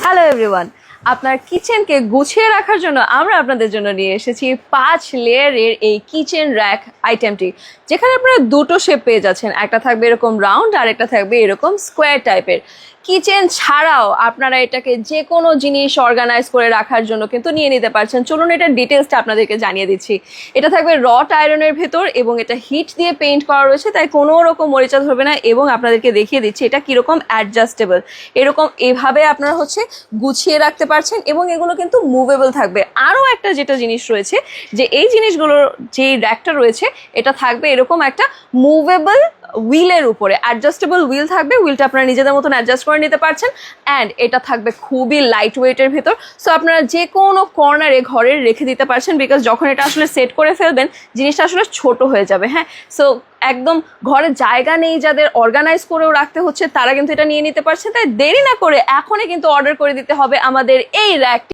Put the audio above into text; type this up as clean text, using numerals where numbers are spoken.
Hello everyone, আপনার কিচেনকে গুছিয়ে রাখার জন্য আমরা আপনাদের জন্য নিয়ে এসেছি 5 লেয়ারের এই কিচেন র্যাক আইটেমটি, যেখানে আপনারা দুটো শেপ পেয়ে যাচ্ছেন। একটা থাকবে এরকম রাউন্ড আর একটা থাকবে এরকম স্কোয়ার টাইপের। কিচেন ছাড়াও আপনারা এটাকে যে কোনো জিনিস অর্গানাইজ করে রাখার জন্য কিন্তু নিয়ে নিতে পারছেন। চলুন এটার ডিটেলসটা আপনাদেরকে জানিয়ে দিচ্ছি। এটা থাকবে রট আয়রনের ভেতর এবং এটা হিট দিয়ে পেইন্ট করা রয়েছে, তাই কোনো রকম মরিচা ধরবে না। এবং আপনাদেরকে দেখিয়ে দিচ্ছি এটা কীরকম অ্যাডজাস্টেবল, এরকম এভাবে আপনারা গুছিয়ে রাখতে পারছেন এবং এগুলো কিন্তু মুভেবল থাকবে। আরও একটা যেটা জিনিস রয়েছে, যে এই জিনিসগুলোর যেই র্যাকটা রয়েছে এটা থাকবে এরকম একটা মুভেবল হুইলের উপরে, অ্যাডজাস্টেবল হুইল থাকবে। হুইলটা আপনারা নিজেদের মতন অ্যাডজাস্ট করে নিতে পারছেন। অ্যান্ড এটা থাকবে খুবই লাইট ওয়েটের ভেতর, সো আপনারা যে কোনো কর্নারে ঘরের রেখে দিতে পারছেন, বিকজ যখন এটা আসলে সেট করে ফেলবেন জিনিসটা আসলে ছোট হয়ে যাবে। হ্যাঁ, সো একদম ঘরে জায়গা নেই যাদের, অর্গানাইজ করেও রাখতে হচ্ছে, তারা কিন্তু এটা নিয়ে নিতে পারছেন। তাই দেরি না করে এখনই কিন্তু অর্ডার করে দিতে হবে আমাদের এই র্যাকটি।